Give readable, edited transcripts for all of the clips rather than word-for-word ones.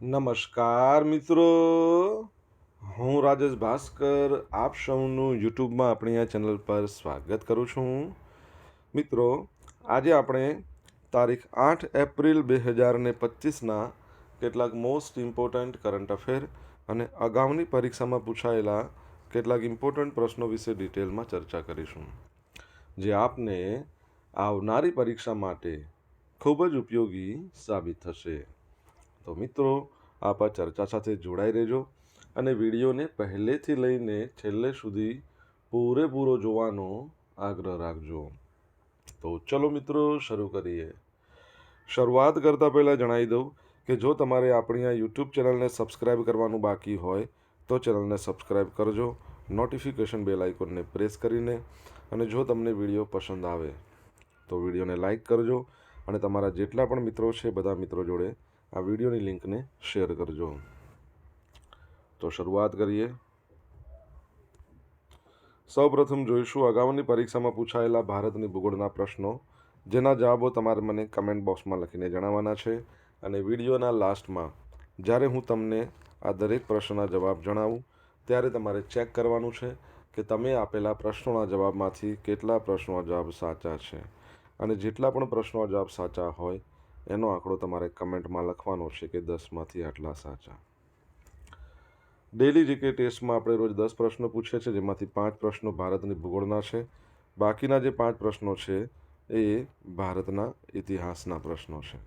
નમસ્કાર મિત્રો, હું રાજેશ ભાસ્કર આપ સૌનું યુટ્યુબમાં આપણી આ ચેનલ પર સ્વાગત કરું છું. મિત્રો, આજે આપણે તારીખ 8 એપ્રિલ 2025ના કેટલાક મોસ્ટ ઇમ્પોર્ટન્ટ કરંટ અફેર અને અગાઉની પરીક્ષામાં પૂછાયેલા કેટલાક ઇમ્પોર્ટન્ટ પ્રશ્નો વિશે ડિટેલમાં ચર્ચા કરીશું, જે આપને આવનારી પરીક્ષા માટે ખૂબ જ ઉપયોગી સાબિત થશે. તો મિત્રો, આપ આ ચર્ચા સાથે જોડાઈ રહેજો અને વિડીયોને પહેલેથી લઈને છેલ્લે સુધી પૂરેપૂરો જોવાનો આગ્રહ રાખજો. તો ચલો મિત્રો, શરૂ કરીએ. શરૂઆત કરતાં પહેલાં જણાવી દઉં કે જો તમારે આપણી આ યુટ્યુબ ચેનલને સબસ્ક્રાઈબ કરવાનું બાકી હોય તો ચેનલને સબસ્ક્રાઈબ કરજો, નોટિફિકેશન બેલ આઇકોનને પ્રેસ કરીને. અને જો તમને વિડીયો પસંદ આવે તો વિડીયોને લાઈક કરજો અને તમારા જેટલા પણ મિત્રો છે બધા મિત્રો જોડે આ વિડીયોની લિંકને શેર કરજો. તો શરૂઆત કરીએ. સૌપ્રથમ જોઈશું અગાઉની પરીક્ષામાં પૂછાયેલા ભારતની ભૂગોળના પ્રશ્નો, જેના જવાબો તમારે મને કમેન્ટ બોક્સમાં લખીને જણાવવાના છે. અને વિડીયોના લાસ્ટમાં જ્યારે હું તમને આ દરેક પ્રશ્નના જવાબ જણાવું ત્યારે તમારે ચેક કરવાનું છે કે તમે આપેલા પ્રશ્નોના જવાબમાંથી કેટલા પ્રશ્નોના જવાબ સાચા છે. અને જેટલા પણ પ્રશ્નોના જવાબ સાચા હોય એનો આંકડો તમારે કમેન્ટમાં લખવાનો છે કે 10માંથી આટલા સાચા. ડેલી જીકે ટેસ્ટમાં આપણે રોજ 10 પ્રશ્નો પૂછીએ છીએ, જેમાંથી 5 પ્રશ્નો ભારતની ભૂગોળના છે. બાકીના જે 5 પ્રશ્નો છે એ ભારતના ઇતિહાસના પ્રશ્નો છે.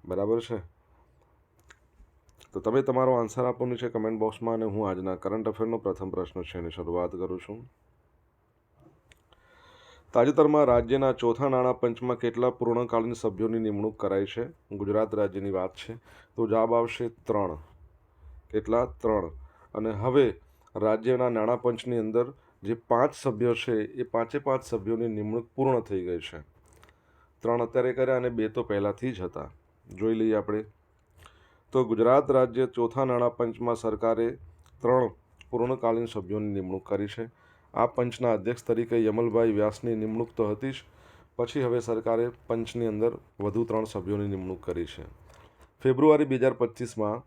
બરાબર છે? તો તમે તમારો આન્સર આપવાનું છે કમેન્ટ બોક્સમાં, અને હું આજના કરંટ અફેરનો પ્રથમ પ્રશ્ન છે એની શરૂઆત કરું છું. તાજેતરમાં રાજ્યના ચોથા નાણાં પંચમાં કેટલા પૂર્ણકાલીન સભ્યોની નિમણૂક કરાઈ છે? ગુજરાત રાજ્યની વાત છે તો જવાબ આવશે 3. કેટલા? 3. અને હવે રાજ્યના નાણાં પંચની અંદર જે 5 સભ્યો છે એ 5 સભ્યોની નિમણૂક પૂર્ણ થઈ ગઈ છે. 3 અત્યારે કર્યા અને 2 તો પહેલાંથી જ હતા. જોઈ લઈએ આપણે. તો ગુજરાત રાજ્ય ચોથા નાણાં પંચમાં સરકારે 3 પૂર્ણકાલીન સભ્યોની નિમણૂક કરી છે. આ પંચના અધ્યક્ષ તરીકે યમલભાઈ વ્યાસની નિમણૂક તો હતી જ, પછી હવે સરકારે પંચની અંદર વધુ 3 સભ્યોની નિમણૂક કરી છે. ફેબ્રુઆરી 2025માં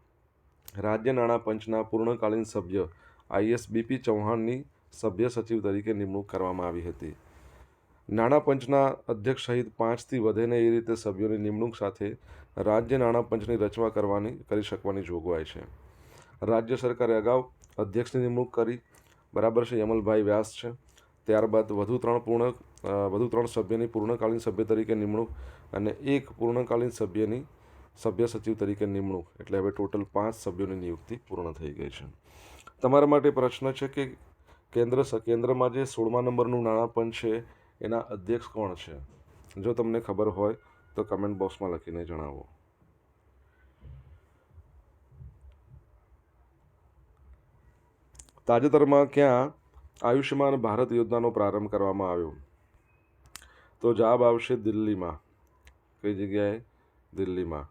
રાજ્ય નાણાં પંચના પૂર્ણકાલીન સભ્ય ISBP ચૌહાણની સભ્ય સચિવ તરીકે નિમણૂક કરવામાં આવી હતી. નાણાં પંચના અધ્યક્ષ સહિત 5થી વધે ને એ રીતે સભ્યોની નિમણૂક સાથે રાજ્ય નાણાં પંચની રચના કરી શકવાની જોગવાઈ છે. રાજ્ય સરકારે અગાઉ અધ્યક્ષની નિમણૂક કરી, બરાબર છે, યમલભાઈ વ્યાસ છે. ત્યારબાદ વધુ 3 સભ્યની પૂર્ણકાલીન સભ્ય તરીકે નિમણૂક અને 1 પૂર્ણકાલીન સભ્યની સભ્ય સચિવ તરીકે નિમણૂક, એટલે હવે ટોટલ 5 સભ્યોની નિયુક્તિ પૂર્ણ થઈ ગઈ છે. તમારા માટે પ્રશ્ન છે કે કેન્દ્રમાં જે 16મા નંબરનું નાણાં પંચ છે એના અધ્યક્ષ કોણ છે? જો તમને ખબર હોય તો કમેન્ટ બોક્સમાં લખીને જણાવો. તાજેતરમાં ક્યાં આયુષ્યમાન ભારત યોજનાનો પ્રારંભ કરવામાં આવ્યો? તો જવાબ આવશે દિલ્હીમાં. કઈ જગ્યાએ? દિલ્હીમાં.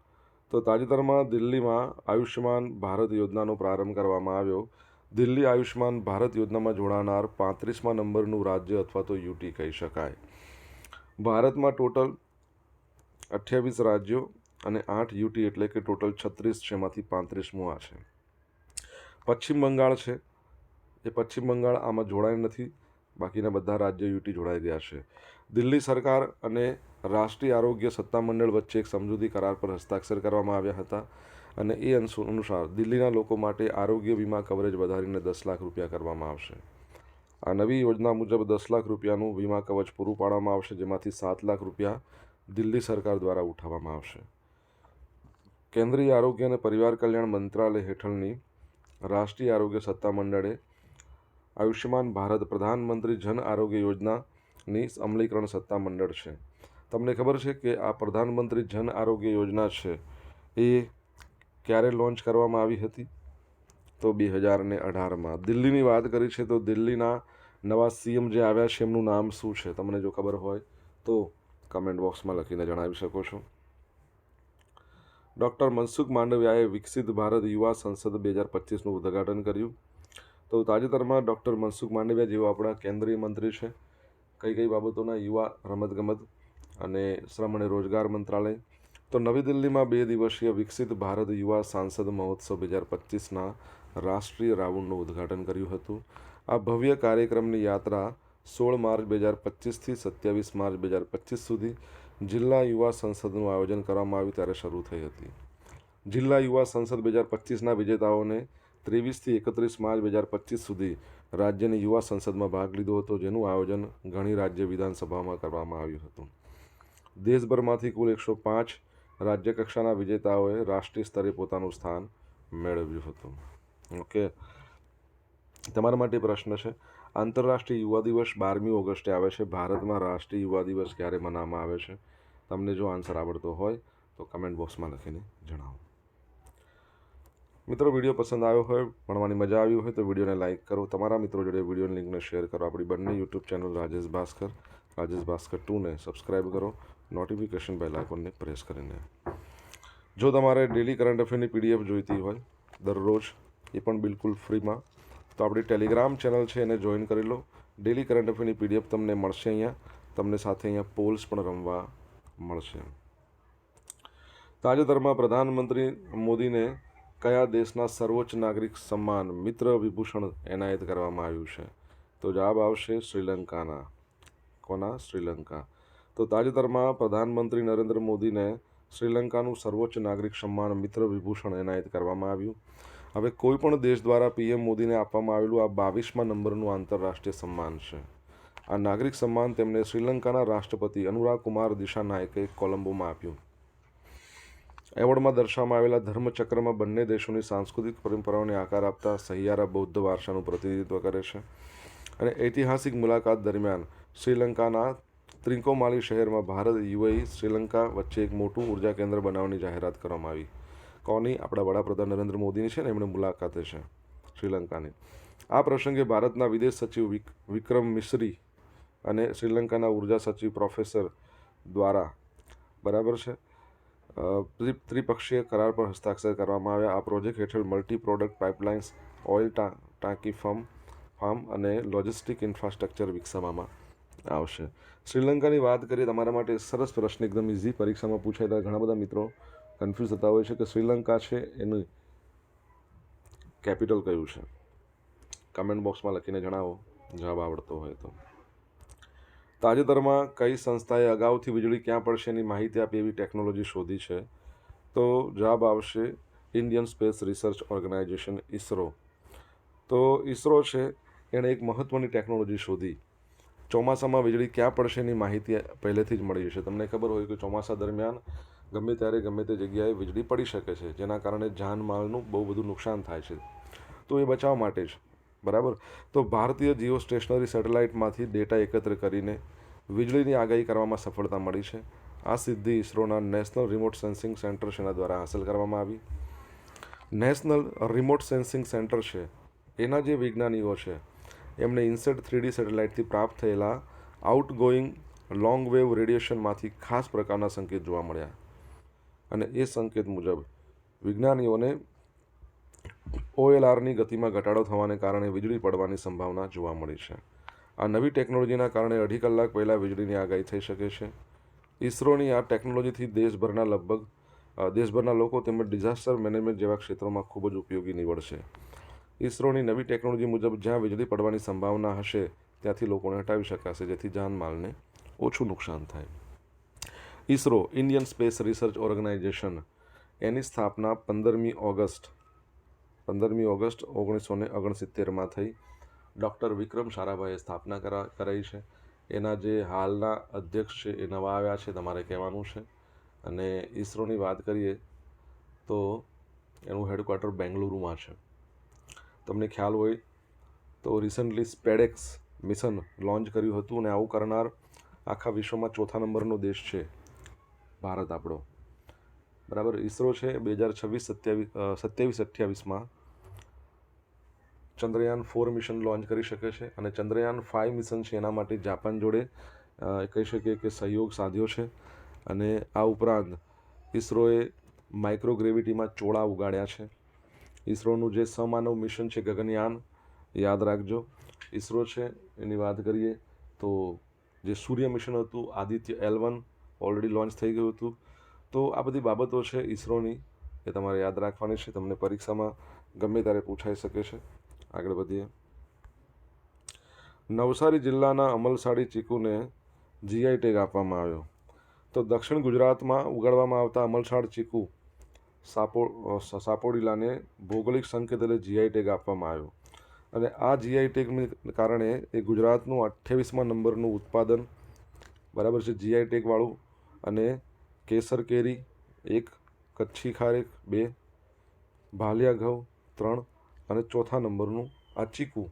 તો તાજેતરમાં દિલ્હીમાં આયુષ્યમાન ભારત યોજનાનો પ્રારંભ કરવામાં આવ્યો. દિલ્હી આયુષ્યમાન ભારત યોજનામાં જોડાનાર 35મા નંબરનું રાજ્ય અથવા તો યુટી કહી શકાય. ભારતમાં ટોટલ 28 રાજ્યો અને 8 યુટી, એટલે કે ટોટલ 36 છે, એમાંથી 35મું આ છે. પશ્ચિમ બંગાળ છે, એ પશ્ચિમ બંગાળ આમાં જોડાય નથી, બાકીના બધા રાજ્યો યુટી જોડાઈ ગયા છે. દિલ્હી સરકાર અને રાષ્ટ્રીય આરોગ્ય સત્તામંડળ વચ્ચે એક સમજૂતી કરાર પર હસ્તાક્ષર કરવામાં આવ્યા હતા, અને એ અનુસાર દિલ્હીના લોકો માટે આરોગ્ય વીમા કવરેજ વધારીને 10 લાખ રૂપિયા કરવામાં આવશે. આ નવી યોજના મુજબ 10 લાખ રૂપિયાનું વીમા કવચ પૂરું પાડવામાં આવશે, જેમાંથી 7 લાખ રૂપિયા દિલ્હી સરકાર દ્વારા ઉઠાવવામાં આવશે. કેન્દ્રીય આરોગ્ય અને પરિવાર કલ્યાણ મંત્રાલય હેઠળની રાષ્ટ્રીય આરોગ્ય સત્તામંડળે આયુષ્યમાન ભારત પ્રધાનમંત્રી જન આરોગ્ય યોજનાની અમલીકરણ સત્તામંડળ છે. તમને ખબર છે કે આ પ્રધાનમંત્રી જન આરોગ્ય યોજના છે એ ક્યારે લોન્ચ કરવામાં આવી હતી? તો 2018માં. દિલ્હીની વાત કરી છે તો દિલ્હીના નવા સીએમ જે આવ્યા છે એમનું નામ શું છે? તમને જો ખબર હોય તો કમેન્ટ બોક્સમાં લખીને જણાવી શકો છો. ડૉક્ટર મનસુખ માંડવિયાએ વિકસિત ભારત યુવા સંસદ 2025નું ઉદ્ઘાટન કર્યું. તો તાજેતરમાં ડૉક્ટર મનસુખ માંડવિયા જેઓ આપણા કેન્દ્રીય મંત્રી છે, કઈ બાબતોના? યુવા, રમતગમત અને શ્રમ અને રોજગાર મંત્રાલય તો નવી દિલ્હીમાં 2 દિવસીય વિકસિત ભારત યુવા સાંસદ મહોત્સવ 2025ના રાષ્ટ્રીય રાઉન્ડનું ઉદ્ઘાટન કર્યું હતું. આ ભવ્ય કાર્યક્રમની યાત્રા 16 માર્ચ 2025થી 27 માર્ચ 2025 સુધી જિલ્લા યુવા સંસદનું આયોજન કરવામાં આવ્યું ત્યારે શરૂ થઈ હતી. જિલ્લા યુવા સંસદ 2025ના વિજેતાઓને 23થી 31 માર્ચ 2025 સુધી રાજ્યની યુવા સંસદમાં ભાગ લીધો હતો, જેનું આયોજન ઘણી રાજ્ય વિધાનસભામાં કરવામાં આવ્યું હતું. દેશભરમાંથી કુલ 105 રાજ્ય કક્ષાના વિજેતાઓએ રાષ્ટ્રીય સ્તરે પોતાનું સ્થાન મેળવ્યું હતું. ઓકે, તમારા માટે પ્રશ્ન છે, આંતરરાષ્ટ્રીય યુવા દિવસ 12મી ઓગસ્ટે આવે છે. ભારતમાં રાષ્ટ્રીય યુવા દિવસ ક્યારે મનાવવામાં આવે છે? તમને જો આન્સર આવડતો હોય તો કમેન્ટ બોક્સમાં લખીને જણાવો. મિત્રો, વિડીયો પસંદ આવ્યો હોય, ભણવાની મજા આવી હોય તો વિડીયોને લાઇક કરો, તમારા મિત્રો જોડે વિડીયોની લિંકને શેર કરો. આપણી બંને યુટ્યુબ ચેનલ રાજેશ ભાસ્કર 2ને સબસ્ક્રાઈબ કરો, નોટિફિકેશન બેલ આઇકોનને પ્રેસ કરીને. જો તમારે ડેલી કરંટ અફેરની પીડીએફ જોઈતી હોય દરરોજ, એ પણ બિલકુલ ફ્રીમાં, તો આપણી ટેલિગ્રામ ચેનલ છે એને જોઈન કરી લો. ડેલી કરંટ અફેરની પીડીએફ તમને મળશે અહીંયા, તમને સાથે અહીંયા પોલ્સ પણ રમવા મળશે. તાજેતરમાં પ્રધાનમંત્રી મોદીને કયા દેશના સર્વોચ્ચ નાગરિક સન્માન મિત્ર વિભૂષણ એનાયત કરવામાં આવ્યું છે? તો જવાબ આવશે શ્રીલંકાના. કોના? શ્રીલંકા. તો તાજેતરમાં પ્રધાનમંત્રી નરેન્દ્ર મોદીને શ્રીલંકાનું સર્વોચ્ચ નાગરિક સન્માન મિત્ર વિભૂષણ એનાયત કરવામાં આવ્યું. હવે કોઈ પણ દેશ દ્વારા પીએમ મોદીને આપવામાં આવેલું આ 22મા નંબરનું આંતરરાષ્ટ્રીય સન્માન છે. આ નાગરિક સન્માન તેમને શ્રીલંકાના રાષ્ટ્રપતિ અનુરાગ કુમાર દિશાનાયકે કોલંબોમાં આપ્યું. એવોર્ડમાં દર્શાવવામાં આવેલા ધર્મચક્રમાં બંને દેશોની સાંસ્કૃતિક પરંપરાઓને આકાર આપતા સહિયારા બૌદ્ધ વારસાનું પ્રતિનિધિત્વ કરે છે. અને ઐતિહાસિક મુલાકાત દરમિયાન શ્રીલંકાના ત્રિંકોમાલી શહેરમાં ભારત, યુએઈ, શ્રીલંકા વચ્ચે એક મોટું ઉર્જા કેન્દ્ર બનાવવાની જાહેરાત કરવામાં આવી. કોની? આપણા વડાપ્રધાન નરેન્દ્ર મોદીની છે ને, એમણે મુલાકાતે છે શ્રીલંકાની. આ પ્રસંગે ભારતના વિદેશ સચિવ વિક્રમ મિશ્રી અને શ્રીલંકાના ઉર્જા સચિવ પ્રોફેસર દ્વારા બરાબર છે ત્રિપક્ષીય કરાર પર હસ્તાક્ષર કરવામાં આવ્યા. આ પ્રોજેક્ટ હેઠળ મલ્ટી પ્રોડક્ટ પાઇપલાઇન્સ, ઓઇલ ટાંકી ફાર્મ અને લોજિસ્ટિક ઇન્ફ્રાસ્ટ્રક્ચર વિકસાવવામાં આવશે. શ્રીલંકાની વાત કરીએ, તમારા માટે સરસ પ્રશ્ન, એકદમ ઇઝી, પરીક્ષામાં પૂછાય ત્યારે ઘણા બધા મિત્રો કન્ફ્યુઝ થતા હોય છે કે શ્રીલંકા છે એનું કેપિટલ કયું છે. કમેન્ટ બોક્સમાં લખીને જણાવો જવાબ આવડતો હોય તો. તાજેતરમાં કઈ સંસ્થાએ અગાઉથી વીજળી ક્યાં પડશે એની માહિતી આપી એવી ટેકનોલોજી શોધી છે? તો જવાબ આવશે Indian space research organisation, ISRO. તો ઇસરો છે એણે એક મહત્ત્વની ટેકનોલોજી શોધી. ચોમાસામાં વીજળી ક્યાં પડશે એની માહિતી પહેલેથી જ મળી જશે. તમને ખબર હોય કે ચોમાસા દરમિયાન ગમે ત્યારે ગમે તે જગ્યાએ વીજળી પડી શકે છે, જેના કારણે જાનમાલનું બહુ બધું નુકસાન થાય છે. તો એ બચાવ માટે જ બરાબર. તો ભારતીય જીઓ સ્ટેશનરી સેટેલાઇટમાંથી ડેટા એકત્ર કરીને વીજળીની આગાહી કરવામાં સફળતા મળી છે. આ સિદ્ધિ ઇસરોના નેશનલ રિમોટ સેન્સિંગ સેન્ટર સેના દ્વારા હાંસલ કરવામાં આવી. નેશનલ રિમોટ સેન્સિંગ સેન્ટર છે એના જે વિજ્ઞાનીઓ છે એમણે ઇન્સેટ 3D સેટેલાઇટથી પ્રાપ્ત થયેલા આઉટગોઈંગ લોંગ વેવ રેડિયેશનમાંથી ખાસ પ્રકારના સંકેત જોવા મળ્યા. અને એ સંકેત મુજબ વિજ્ઞાનીઓને OLRની ગતિમાં ઘટાડો થવાને કારણે વીજળી પડવાની સંભાવના જોવા મળી છે. આ નવી ટેકનોલોજીના કારણે 2.5 કલાક પહેલાં વીજળીની આગાહી થઈ શકે છે. ઇસરોની આ ટેકનોલોજીથી દેશભરના લોકો તેમજ ડિઝાસ્ટર મેનેજમેન્ટ જેવા ક્ષેત્રોમાં ખૂબ જ ઉપયોગી નીવડશે. ઇસરોની નવી ટેકનોલોજી મુજબ જ્યાં વીજળી પડવાની સંભાવના હશે ત્યાંથી લોકોને હટાવી શકાશે, જેથી જાનમાલને ઓછું નુકસાન થાય. ISRO, Indian space research Organisation, એની સ્થાપના 15મી ઓગસ્ટ 1969માં થઈ. ડૉક્ટર વિક્રમ સારાભાઈએ સ્થાપના કરાઈ છે. એના જે હાલના અધ્યક્ષ છે એ નવા આવ્યા છે, તમારે કહેવાનું છે. અને ઇસરોની વાત કરીએ તો એનું હેડક્વાર્ટર બેંગલુરુમાં છે. તમને ખ્યાલ હોય તો રિસન્ટલી સ્પેડેક્સ મિશન લોન્ચ કર્યું હતું, અને આવું કરનાર આખા વિશ્વમાં 4થા નંબરનો દેશ છે ભારત આપણો. બરાબર. ઇસરો છે 2027-28માં ચંદ્રયાન 4 મિશન લોન્ચ કરી શકે છે. અને ચંદ્રયાન 5 મિશન છે એના માટે જાપાન જોડે કહી શકીએ કે સહયોગ સાધ્યો છે. અને આ ઉપરાંત ઇસરોએ માઇક્રોગ્રેવિટીમાં ચોળા ઉગાડ્યા છે. ઇસરોનું જે સમાનવ મિશન છે ગગનયાન, યાદ રાખજો. ઇસરો છે એની વાત કરીએ તો જે સૂર્ય મિશન હતું આદિત્ય L1 ઓલરેડી લોન્ચ થઈ ગયું હતું. તો આ બધી બાબતો છે ઈસરોની, એ તમારે યાદ રાખવાની છે, તમને પરીક્ષામાં ગમે ત્યારે પૂછાઈ શકે છે. આગળ વધીએ. નવસારી જિલ્લાના અમલસાડી ચીકુને જીઆઈ ટેગ આપવામાં આવ્યો. તો દક્ષિણ ગુજરાતમાં ઉગાડવામાં આવતા અમલસાડ ચીકુ સાપોડીલાને ભૌગોલિક સંકેત એટલે જીઆઈ ટેગ આપવામાં આવ્યો. અને આ જીઆઈ ટેગને કારણે એ ગુજરાતનું 28મા નંબરનું ઉત્પાદન, બરાબર છે, જીઆઈ ટેગવાળું. અને કેસર કેરી 1, કચ્છી ખારેક 2, ભાલિયા ઘઉં 3 અને ચોથા નંબરનું આ ચીકુ,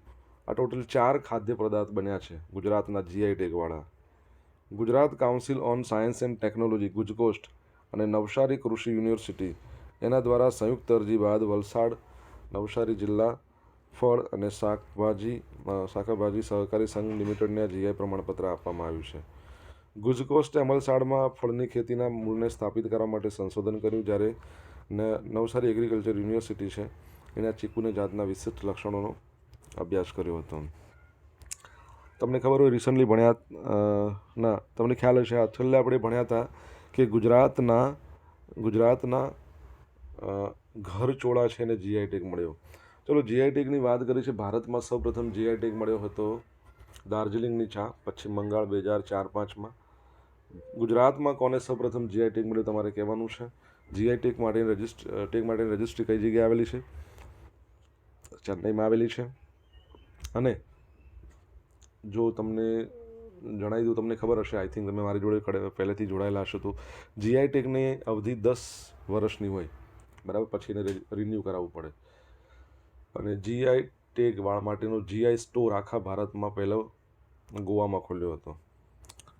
આ ટોટલ 4 ખાદ્ય પદાર્થ બન્યા છે ગુજરાતના જીઆઈ ટેગવાળા. Gujarat Council on Science and Technology ગુજકોસ્ટ અને નવસારી કૃષિ યુનિવર્સિટી એના દ્વારા સંયુક્ત અરજી બાદ વલસાડ નવસારી જિલ્લા ફળ અને શાકભાજી સહકારી સંઘ લિમિટેડને જીઆઈ પ્રમાણપત્ર આપવામાં આવ્યું છે. ગુજકોસ્ટે અમલસાડમાં ફળની ખેતીના મૂળને સ્થાપિત કરવા માટે સંશોધન કર્યું, જ્યારે નવસારી એગ્રીકલ્ચર યુનિવર્સિટી છે એના ચીકુની જાતના વિશિષ્ટ લક્ષણોનો અભ્યાસ કર્યો હતો. તમને ખબર હોય રિસન્ટલી ભણ્યા તમને ખ્યાલ હશે, છેલ્લે આપણે ભણ્યા હતા કે ગુજરાતના ઘર ચોળા છે એને જીઆઈ ટેગ મળ્યો. ચલો, જીઆઈ ટેગની વાત કરી છે. ભારતમાં સૌપ્રથમ જીઆઈ ટેગ મળ્યો હતો દાર્જિલિંગની ચા, પશ્ચિમ બંગાળ 2004-05માં. ગુજરાતમાં કોને સૌપ્રથમ જીઆઈ ટેગ મળ્યો તમારે કહેવાનું છે. જીઆઈ ટેગ માટેની રજિસ્ટ્રી કઈ જગ્યાએ આવેલી છે? ચેન્નઈમાં આવેલી છે. અને જો તમને જણાવી દઉં, તમને ખબર હશે, આઈ થિંક તમે મારી જોડે પહેલેથી જોડાયેલા હશો, તો જીઆઈ ટેગની અવધિ 10 વર્ષની હોય, બરાબર, પછી એને રિન્યૂ કરાવવું પડે. અને જીઆઈ ટેગ માટેનો જીઆઈ સ્ટોર આખા ભારતમાં પહેલો ગોવામાં ખોલ્યો હતો,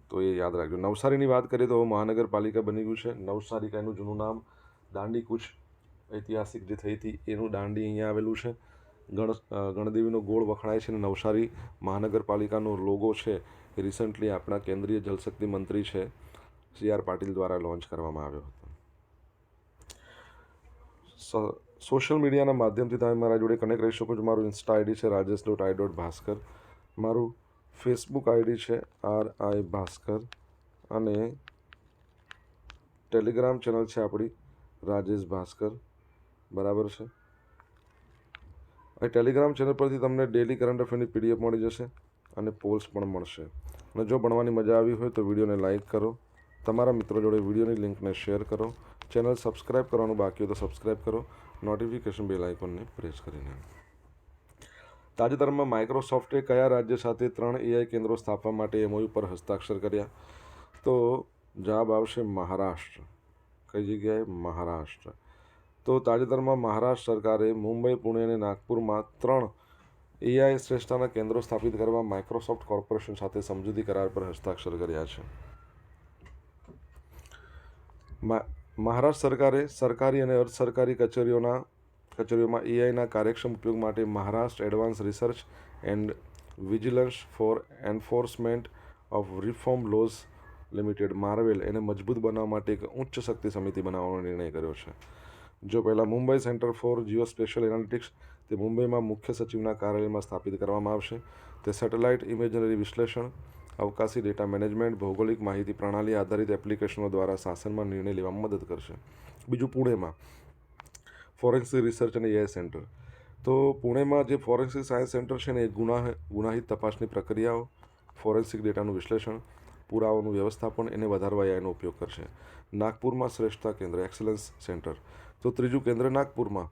તો એ યાદ રાખજો. નવસારીની વાત કરીએ તો મહાનગરપાલિકા બની ગયું છે. નવસારી એનું જૂનું નામ દાંડી કૂચ ઐતિહાસિક જે થઈ હતી એનું દાંડી અહીંયા આવેલું છે. ગણદેવીનો ગોળ વખણાય છે. અને નવસારી મહાનગરપાલિકાનો લોગો છે એ રિસન્ટલી આપણા કેન્દ્રીય જલશક્તિ મંત્રી છે CR પાટીલ દ્વારા લોન્ચ કરવામાં આવ્યો હતો. સોશિયલ મીડિયાના માધ્યમથી તમે મારા જોડે કનેક્ટ રહી શકો છો. મારું ઇન્સ્ટા આઈડી છે rajesh.i.bhaskar, મારું ફેસબુક આઈડી છે RI ભાસ્કર, અને ટેલિગ્રામ ચેનલ છે આપણી રાજેશ ભાસ્કર, બરાબર છે. ટેલિગ્રામ ચેનલ પરથી તમને ડેલી કરંટ અફેરની PDF મળી જશે અને પોલ્સ પણ મળશે. અને જો ભણવાની મજા આવી હોય તો વિડીયોને લાઇક કરો, તમારા મિત્રો જોડે વિડીયોની લિંકને શેર કરો, ચેનલ સબસ્ક્રાઇબ કરવાનું બાકી હોય તો સબસ્ક્રાઇબ કરો, નોટિફિકેશન બેલ આઇકોનને પ્રેસ કરીને. તાજેતરમાં માઇક્રોસોફ્ટે કયા રાજ્ય સાથે 3 AI કેન્દ્રો સ્થાપવા માટે MOU પર હસ્તાક્ષર કર્યા? તો જવાબ આવશે મહારાષ્ટ્ર. કઈ જગ્યાએ? મહારાષ્ટ્ર. તો તાજેતરમાં મહારાષ્ટ્ર સરકારે મુંબઈ, પુણે અને નાગપુરમાં 3 AI શ્રેષ્ઠતાના કેન્દ્રો સ્થાપિત કરવા માઇક્રોસોફ્ટ કોર્પોરેશન સાથે સમજૂતી કરાર પર હસ્તાક્ષર કર્યા છે. મહારાષ્ટ્ર સરકારે સરકારી અને અર્ધ સરકારી કચેરીઓમાં AIના કાર્યક્ષમ ઉપયોગ માટે Maharashtra advance research and vigilance for enforcement of reform laws limited Marvel એને મજબૂત બનાવવા માટે એક ઉચ્ચ શક્તિ સમિતિ બનાવવાનો નિર્ણય કર્યો છે. જો પહેલાં મુંબઈ સેન્ટર ફોર જીઓસ્પેશિયલ એનાલિટિક્સ તે મુંબઈમાં મુખ્ય સચિવના કાર્યાલયમાં સ્થાપિત કરવામાં આવશે. તે સેટેલાઇટ ઇમેજરી વિશ્લેષણ, અવકાશી ડેટા મેનેજમેન્ટ, ભૌગોલિક માહિતી પ્રણાલી આધારિત એપ્લિકેશનો દ્વારા શાસનમાં નિર્ણય લેવામાં મદદ કરશે. બીજું પુણેમાં ફોરેન્સિક રિસર્ચ અને AI સેન્ટર. તો પુણેમાં જે ફોરેન્સિક સાયન્સ સેન્ટર છે ને એ ગુનાહિત તપાસની પ્રક્રિયાઓ, ફોરેન્સિક ડેટાનું વિશ્લેષણ, પુરાવાનું વ્યવસ્થાપન એને વધારવા AIનો ઉપયોગ કરશે. નાગપુરમાં શ્રેષ્ઠતા કેન્દ્ર એક્સલન્સ સેન્ટર. તો ત્રીજું કેન્દ્ર નાગપુરમાં,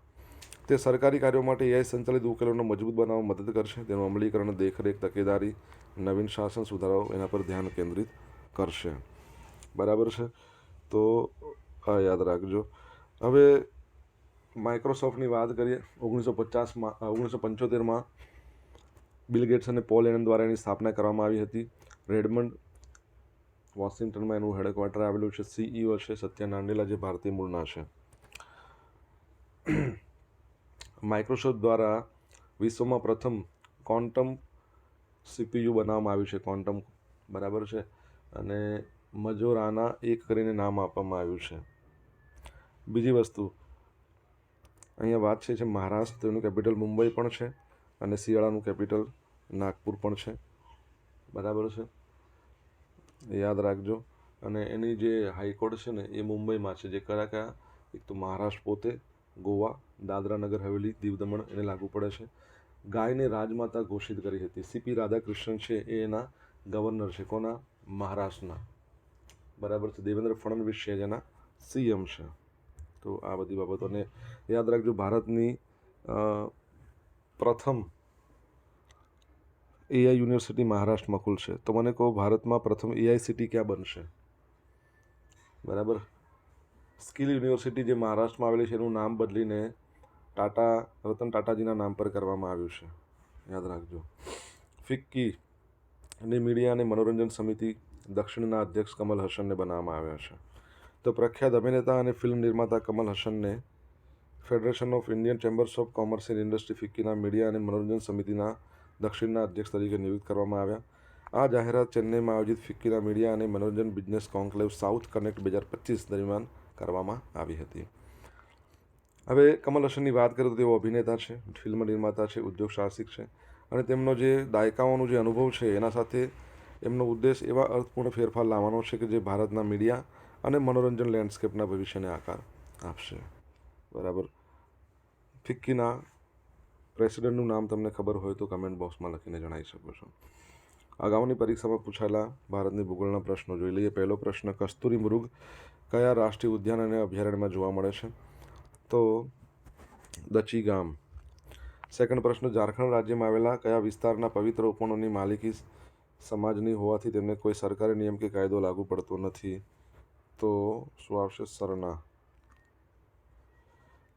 તે સરકારી કાર્યો માટે AI સંચાલિત ઉકેલોને મજબૂત બનાવવામાં મદદ કરશે. તેનું અમલીકરણ, દેખરેખ, તકેદારી, નવીન શાસન સુધારાઓ એના પર ધ્યાન કેન્દ્રિત કરશે, બરાબર છે. તો આ યાદ રાખજો. હવે માઇક્રોસોફ્ટની વાત કરીએ. 1975માં બિલ ગેટ્સ અને પોલ એલન દ્વારા એની સ્થાપના કરવામાં આવી હતી. રેડમંડ વોશિંગ્ટનમાં એનું હેડક્વાર્ટર આવેલું છે. CEO છે સત્ય નાડેલા, જે ભારતીય મૂળના છે. માઇક્રોસોફ્ટ દ્વારા વિશ્વમાં પ્રથમ ક્વોન્ટમ CPU બનાવવામાં આવ્યું છે, ક્વોન્ટમ, બરાબર છે. અને મજોરાના 1 કરીને નામ આપવામાં આવ્યું છે. બીજી વસ્તુ અહીંયા વાત છે મહારાષ્ટ્ર, તેનું કેપિટલ મુંબઈ પણ છે અને શિયાળાનું કેપિટલ નાગપુર પણ છે, બરાબર છે, યાદ રાખજો. અને એની જે હાઈકોર્ટ છે ને એ મુંબઈમાં છે. જે કયા એક તો મહારાષ્ટ્ર પોતે, ગોવા, દાદરા નગર હવેલી, દીવ દમણ એને લાગુ પડે છે. ગાયને રાજમાતા ઘોષિત કરી હતી. સીપી રાધાકૃષ્ણન છે એ એના ગવર્નર છે. કોના? મહારાષ્ટ્રના. બરાબર છે. દેવેન્દ્ર ફડણવીસ છે જેના સીએમ છે. તો આ બધી બાબતોને યાદ રાખજો. ભારતની પ્રથમ એઆઈ યુનિવર્સિટી મહારાષ્ટ્રમાં ખુલશે. તો મને કહો, ભારતમાં પ્રથમ એઆઈસીટી ક્યાં બનશે? બરાબર. સ્કિલ યુનિવર્સિટી જે મહારાષ્ટ્રમાં આવેલી છે એનું નામ બદલીને રતન ટાટાજીના નામ પર કરવામાં આવ્યું છે. યાદ રાખજો. ફિક્કી અને મીડિયા અને મનોરંજન સમિતિ દક્ષિણના અધ્યક્ષ કમલ હસનને બનાવવામાં આવ્યા છે. તો પ્રખ્યાત અભિનેતા અને ફિલ્મ નિર્માતા કમલ હસનને Federation of Indian Chambers of Commerce and Industry ફિક્કીના મીડિયા અને મનોરંજન સમિતિના દક્ષિણના અધ્યક્ષ તરીકે નિયુક્ત કરવામાં આવ્યા. આ જાહેરાત ચેન્નઈમાં આયોજિત ફિક્કીના મીડિયા અને મનોરંજન બિઝનેસ કોન્ક્લેવ સાઉથ કનેક્ટ 2025 દરમિયાન કરવામાં આવી હતી. હવે કમલ હસનની વાત કરીએ તો તેઓ અભિનેતા છે, ફિલ્મ નિર્માતા છે, ઉદ્યોગ સાહસિક છે અને તેમનો જે દાયકાઓનો જે અનુભવ છે એના સાથે એમનો ઉદ્દેશ એવા અર્થપૂર્ણ ફેરફાર લાવવાનો છે કે જે ભારતના મીડિયા અને મનોરંજન લેન્ડસ્કેપના ભવિષ્યને આકાર આપશે. બરાબર. ફિક્કીના પ્રેસિડેન્ટનું નામ તમને ખબર હોય તો કમેન્ટ બોક્સમાં લખીને જણાવી શકો છો. અગાઉની પરીક્ષામાં પૂછાયેલા ભારતની ભૂગોળના પ્રશ્નો જોઈ લઈએ. પહેલો પ્રશ્ન, કસ્તુરી મૃગ કયા રાષ્ટ્રીય ઉદ્યાન અને અભયારણ્યમાં જોવા મળે છે? તો દચી ગામ. સેકન્ડ પ્રશ્ન, ઝારખંડ રાજ્યમાં આવેલા કયા વિસ્તારના પવિત્ર ઉપવનોની માલિકી સમાજની હોવાથી તેમને કોઈ સરકારી નિયમ કે કાયદો લાગુ પડતો નથી? તો શું આવશે? સરના.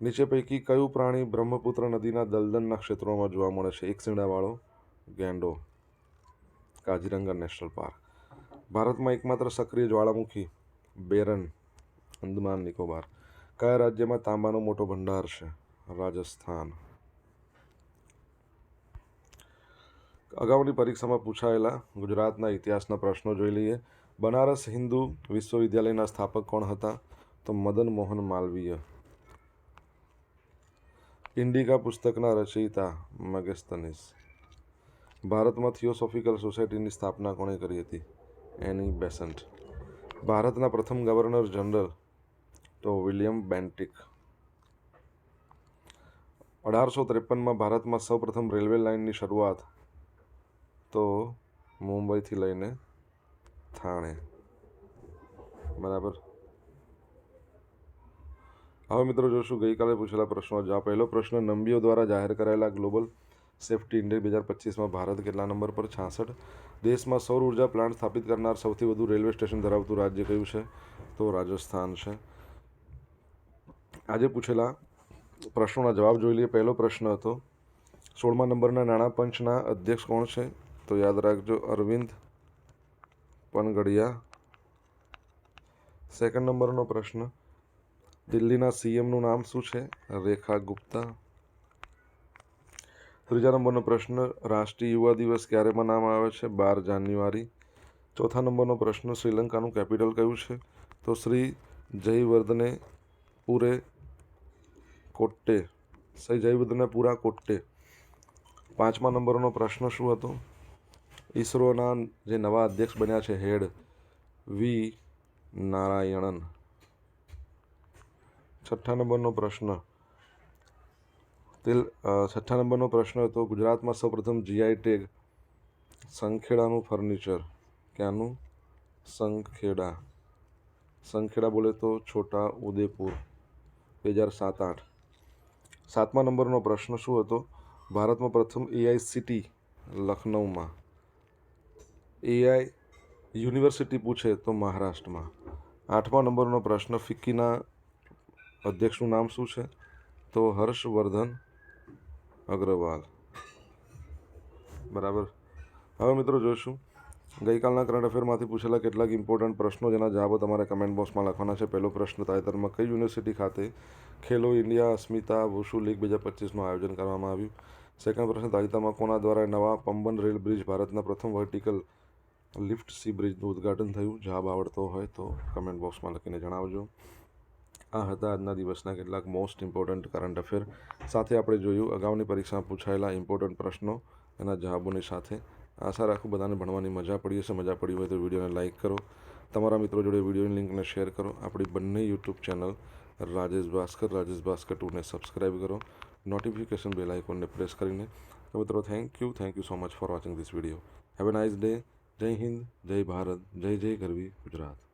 નીચે પૈકી કયું પ્રાણી બ્રહ્મપુત્ર નદીના દલદલના ક્ષેત્રોમાં જોવા મળે છે? એક શિંગડાવાળો ગેંડો. Kaziranga National Park. ભારતમાં એકમાત્ર સક્રિય જ્વાળામુખી બેરન, અંદમાન નિકોબાર. કયા રાજ્યમાં તાંબાનો મોટો ભંડાર છે? રાજસ્થાન. અગાઉની પરીક્ષામાં પૂછાયેલા ગુજરાતના ઇતિહાસના પ્રશ્નો જોઈ લઈએ. બનારસ હિન્દુ વિશ્વવિદ્યાલયના સ્થાપક કોણ હતા? તો મદન મોહન માલવીય. ઇન્ડિકા પુસ્તકના રચયિતા મેગેસ્થનીસ. ભારતમાં થિયોસોફિકલ સોસાયટીની સ્થાપના કોણે કરી હતી? એની બેસન્ટ. ભારતના પ્રથમ ગવર્નર જનરલ તો વિલિયમ બેન્ટિક. 1853માં ભારતમાં સૌપ્રથમ રેલવે લાઇનની શરૂઆત તો મુંબઈથી લઈને થાણે. બરાબર. હવે મિત્રો જોશું ગઈકાલે પૂછેલા પ્રશ્નો જવાબ. પહેલો પ્રશ્ન, નંબીઓ દ્વારા જાહેર કરાયેલા ગ્લોબલ સેફ્ટી ઇન્ડેક્સ 2025માં ભારત કેટલા નંબર પર? 66. દેશમાં સૌર ઉર્જા પ્લાન્ટ સ્થાપિત કરનાર સૌથી વધુ રેલવે સ્ટેશન ધરાવતું રાજ્ય કયું છે? તો રાજસ્થાન છે. આજે પૂછેલા પ્રશ્નોના જવાબ જોઈ લઈએ. પહેલો પ્રશ્ન હતો 16મા નંબરના નાણાં પંચના અધ્યક્ષ કોણ છે? તો યાદ રાખજો, અરવિંદ પનગડિયા. સેકન્ડ નંબરનો પ્રશ્ન, દિલ્હીના સીએમનું નામ શું છે? રેખા ગુપ્તા. ત્રીજા નંબરનો પ્રશ્ન, રાષ્ટ્રીય યુવા દિવસ ક્યારે મનાવવામાં આવે છે? 12 જાન્યુઆરી. ચોથા નંબરનો પ્રશ્ન, શ્રીલંકાનું કેપિટલ કયું છે? તો શ્રી જયવર્ધનેપુરા કોટ્ટે. પાંચમા નંબરનો પ્રશ્ન શું હતો? ઈસરોના જે નવા અધ્યક્ષ બન્યા છે હેડ, વી નારાયણન. છઠ્ઠા નંબરનો પ્રશ્ન હતો ગુજરાતમાં સૌપ્રથમ જીઆઈ ટેગ સંખેડાનું ફર્નિચર. ક્યાંનું? સંખેડા બોલે તો છોટા ઉદેપુર. 2007-8. સાતમા નંબરનો પ્રશ્ન શું હતો? ભારતમાં પ્રથમ એઆઈસીટી લખનૌમાં. એઆઈ યુનિવર્સિટી પૂછે તો મહારાષ્ટ્રમાં. આઠમા નંબરનો પ્રશ્ન, ફિક્કીના અધ્યક્ષનું નામ શું છે? તો હર્ષવર્ધન અગ્રવાલ. બરાબર. હવે મિત્રો જોઈશું ગઈકાલના કરંટ અફેરમાંથી પૂછેલા કેટલાક ઇમ્પોર્ટન્ટ પ્રશ્નો જેના જવાબો તમારે કમેન્ટ બોક્સમાં લખવાના છે. પહેલો પ્રશ્ન, તાજેતરમાં કઈ યુનિવર્સિટી ખાતે ખેલો ઇન્ડિયા અસ્મિતા વુશુ લીગ 2025નું આયોજન કરવામાં આવ્યું? સેકન્ડ પ્રશ્ન, તાજેતરમાં કોના દ્વારા નવા પંબન રેલ બ્રિજ, ભારતના પ્રથમ વર્ટિકલ લિફ્ટ સી બ્રિજનું ઉદ્ઘાટન થયું? જવાબ આવડતો હોય તો કમેન્ટ બોક્સમાં લખીને જણાવજો. આ હતા આજના દિવસના કેટલાક મોસ્ટ ઇમ્પોર્ટન્ટ કરંટ અફેર. સાથે આપણે જોયું અગાઉની પરીક્ષામાં પૂછાયેલા ઇમ્પોર્ટન્ટ પ્રશ્નો એના જવાબોની સાથે. આશા રાખું બધાને ભણવાની મજા પડી હશે. મજા પડી હોય તો વિડીયોને લાઇક કરો તમારા મિત્રો જોડે વિડીયોની લિંકને શેર કરો. આપણી બંને યુટ્યુબ ચેનલ રાજેશ ભાસ્કર 2ને સબસ્ક્રાઈબ કરો. નોટિફિકેશન બેલ આઇકોનને પ્રેસ કરીને. તો મિત્રો thank you so much for watching this video. Have a nice day. જય હિન્દ, જય ભારત, જય ગરવી ગુજરાત.